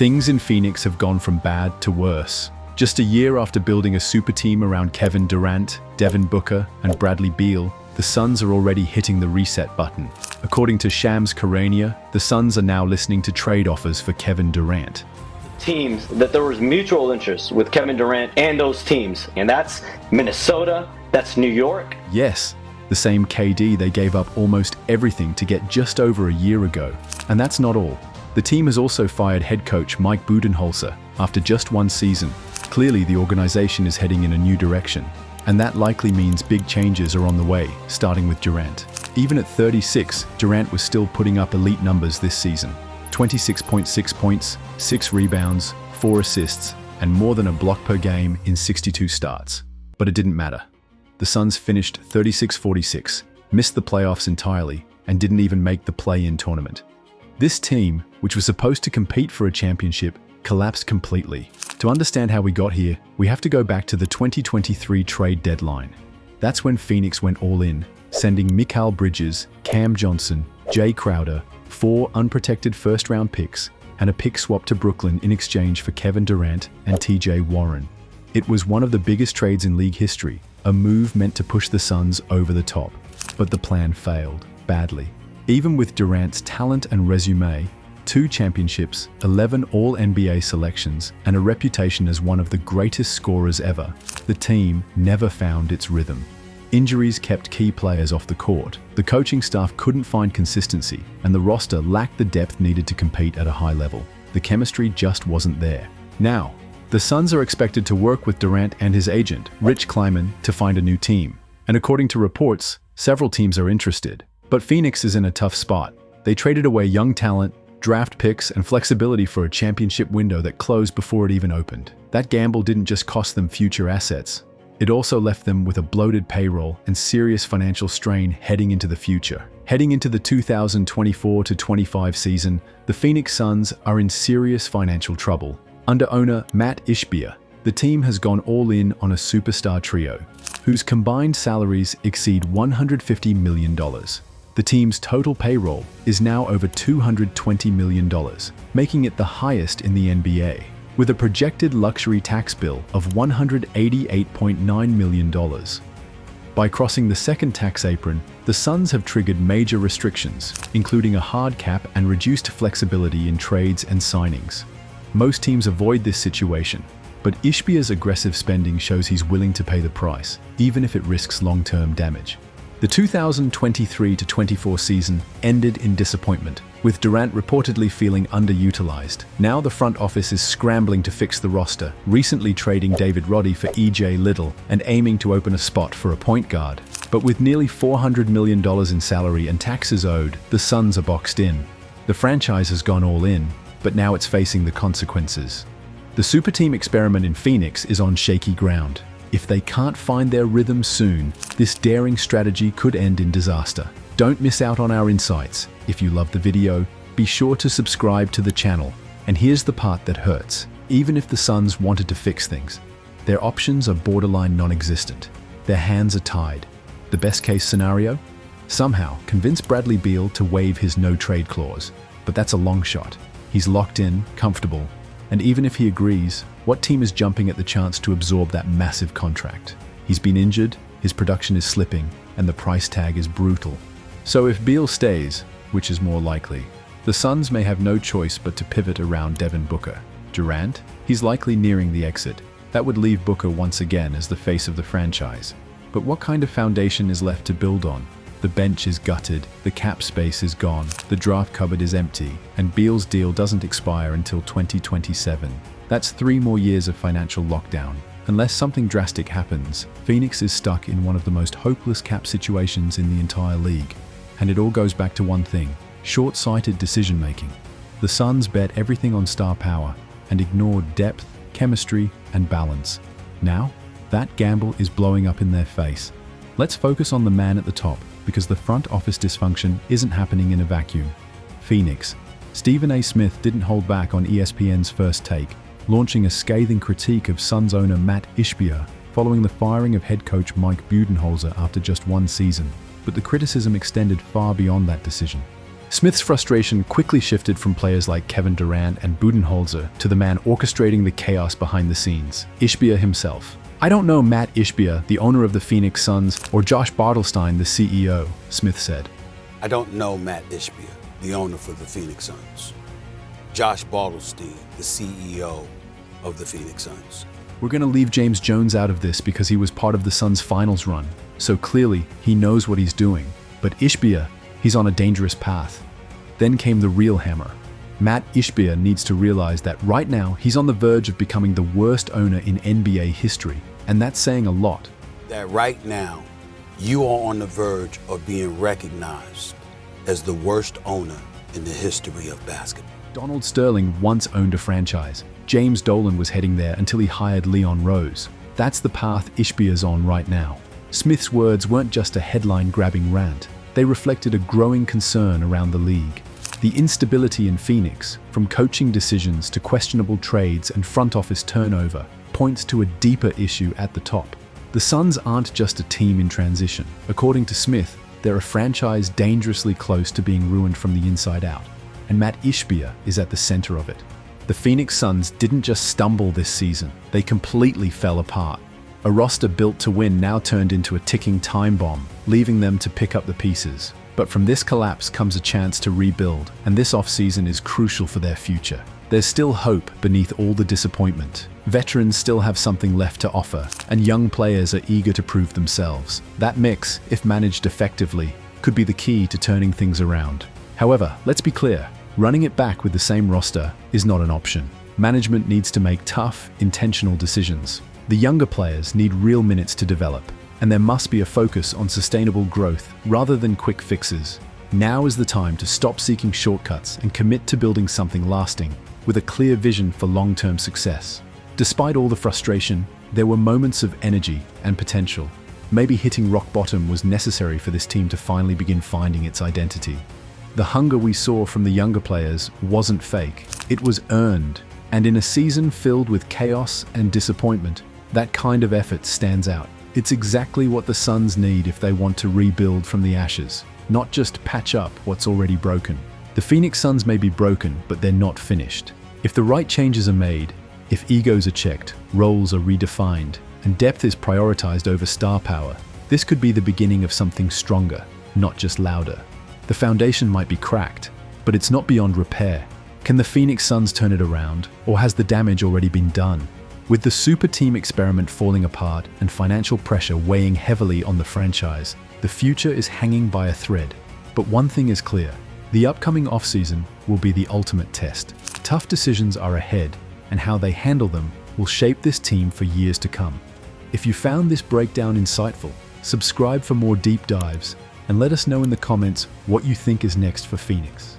Things in Phoenix have gone from bad to worse. Just a year after building a super team around Kevin Durant, Devin Booker, and Bradley Beal, the Suns are already hitting the reset button. According to Shams Charania, the Suns are now listening to trade offers for Kevin Durant. Teams that there was mutual interest with Kevin Durant and those teams, and that's Minnesota, that's New York. Yes, the same KD they gave up almost everything to get just over a year ago. And that's not all. The team has also fired head coach Mike Budenholzer after just one season. Clearly, the organization is heading in a new direction, and that likely means big changes are on the way, starting with Durant. Even at 36, Durant was still putting up elite numbers this season. 26.6 points, 6 rebounds, 4 assists, and more than a block per game in 62 starts. But it didn't matter. The Suns finished 36-46, missed the playoffs entirely, and didn't even make the play-in tournament. This team, which was supposed to compete for a championship, collapsed completely. To understand how we got here, we have to go back to the 2023 trade deadline. That's when Phoenix went all in, sending Mikal Bridges, Cam Johnson, Jay Crowder, 4 unprotected first-round picks, and a pick swap to Brooklyn in exchange for Kevin Durant and TJ Warren. It was one of the biggest trades in league history, a move meant to push the Suns over the top. But the plan failed, badly. Even with Durant's talent and resume, 2 championships, 11 All-NBA selections, and a reputation as one of the greatest scorers ever, the team never found its rhythm. Injuries kept key players off the court, the coaching staff couldn't find consistency, and the roster lacked the depth needed to compete at a high level. The chemistry just wasn't there. Now, the Suns are expected to work with Durant and his agent, Rich Kleiman, to find a new team. And according to reports, several teams are interested. But Phoenix is in a tough spot. They traded away young talent, draft picks, and flexibility for a championship window that closed before it even opened. That gamble didn't just cost them future assets. It also left them with a bloated payroll and serious financial strain heading into the future. Heading into the 2024-25 season, the Phoenix Suns are in serious financial trouble. Under owner Matt Ishbia, the team has gone all in on a superstar trio, whose combined salaries exceed $150 million. The team's total payroll is now over $220 million, making it the highest in the NBA, with a projected luxury tax bill of $188.9 million. By crossing the second tax apron, the Suns have triggered major restrictions, including a hard cap and reduced flexibility in trades and signings. Most teams avoid this situation, but Ishbia's aggressive spending shows he's willing to pay the price, even if it risks long-term damage. The 2023-24 season ended in disappointment, with Durant reportedly feeling underutilized. Now the front office is scrambling to fix the roster, recently trading David Roddy for E.J. Liddell and aiming to open a spot for a point guard. But with nearly $400 million in salary and taxes owed, the Suns are boxed in. The franchise has gone all in, but now it's facing the consequences. The super team experiment in Phoenix is on shaky ground. If they can't find their rhythm soon, this daring strategy could end in disaster. Don't miss out on our insights. If you love the video, be sure to subscribe to the channel. And here's the part that hurts. Even if the Suns wanted to fix things, their options are borderline non-existent. Their hands are tied. The best case scenario? Somehow convince Bradley Beal to waive his no-trade clause. But that's a long shot. He's locked in, comfortable, and even if he agrees, what team is jumping at the chance to absorb that massive contract? He's been injured, his production is slipping, and the price tag is brutal. So if Beal stays, which is more likely, the Suns may have no choice but to pivot around Devin Booker. Durant? He's likely nearing the exit. That would leave Booker once again as the face of the franchise. But what kind of foundation is left to build on? The bench is gutted, the cap space is gone, the draft cupboard is empty, and Beal's deal doesn't expire until 2027. That's 3 more years of financial lockdown. Unless something drastic happens, Phoenix is stuck in one of the most hopeless cap situations in the entire league. And it all goes back to one thing: short-sighted decision-making. The Suns bet everything on star power and ignored depth, chemistry, and balance. Now, that gamble is blowing up in their face. Let's focus on the man at the top, because the front office dysfunction isn't happening in a vacuum. Phoenix. Stephen A. Smith didn't hold back on ESPN's First Take, launching a scathing critique of Suns owner Matt Ishbia following the firing of head coach Mike Budenholzer after just one season. But the criticism extended far beyond that decision. Smith's frustration quickly shifted from players like Kevin Durant and Budenholzer to the man orchestrating the chaos behind the scenes, Ishbia himself. "I don't know Matt Ishbia, the owner of the Phoenix Suns, or Josh Bartelstein, the CEO," Smith said. "I don't know Matt Ishbia, the owner for the Phoenix Suns. Josh Bartelstein, the CEO of the Phoenix Suns." "We're going to leave James Jones out of this because he was part of the Suns' finals run, so clearly he knows what he's doing. But Ishbia, he's on a dangerous path." Then came the real hammer. Matt Ishbia needs to realize that right now he's on the verge of becoming the worst owner in NBA history, and that's saying a lot. That right now, you are on the verge of being recognized as the worst owner in the history of basketball. Donald Sterling once owned a franchise. James Dolan was heading there until he hired Leon Rose. That's the path Ishbia's on right now. Smith's words weren't just a headline-grabbing rant. They reflected a growing concern around the league. The instability in Phoenix, from coaching decisions to questionable trades and front office turnover, points to a deeper issue at the top. The Suns aren't just a team in transition. According to Smith, they're a franchise dangerously close to being ruined from the inside out, and Matt Ishbia is at the center of it. The Phoenix Suns didn't just stumble this season, they completely fell apart. A roster built to win now turned into a ticking time bomb, leaving them to pick up the pieces. But from this collapse comes a chance to rebuild, and this offseason is crucial for their future. There's still hope beneath all the disappointment. Veterans still have something left to offer, and young players are eager to prove themselves. That mix, if managed effectively, could be the key to turning things around. However, let's be clear, running it back with the same roster is not an option. Management needs to make tough, intentional decisions. The younger players need real minutes to develop, and there must be a focus on sustainable growth rather than quick fixes. Now is the time to stop seeking shortcuts and commit to building something lasting, with a clear vision for long-term success. Despite all the frustration, there were moments of energy and potential. Maybe hitting rock bottom was necessary for this team to finally begin finding its identity. The hunger we saw from the younger players wasn't fake, it was earned. And in a season filled with chaos and disappointment, that kind of effort stands out. It's exactly what the Suns need if they want to rebuild from the ashes, not just patch up what's already broken. The Phoenix Suns may be broken, but they're not finished. If the right changes are made, if egos are checked, roles are redefined, and depth is prioritized over star power, this could be the beginning of something stronger, not just louder. The foundation might be cracked, but it's not beyond repair. Can the Phoenix Suns turn it around, or has the damage already been done? With the super team experiment falling apart and financial pressure weighing heavily on the franchise, the future is hanging by a thread. But one thing is clear, the upcoming offseason will be the ultimate test. Tough decisions are ahead, and how they handle them will shape this team for years to come. If you found this breakdown insightful, subscribe for more deep dives, and let us know in the comments what you think is next for Phoenix.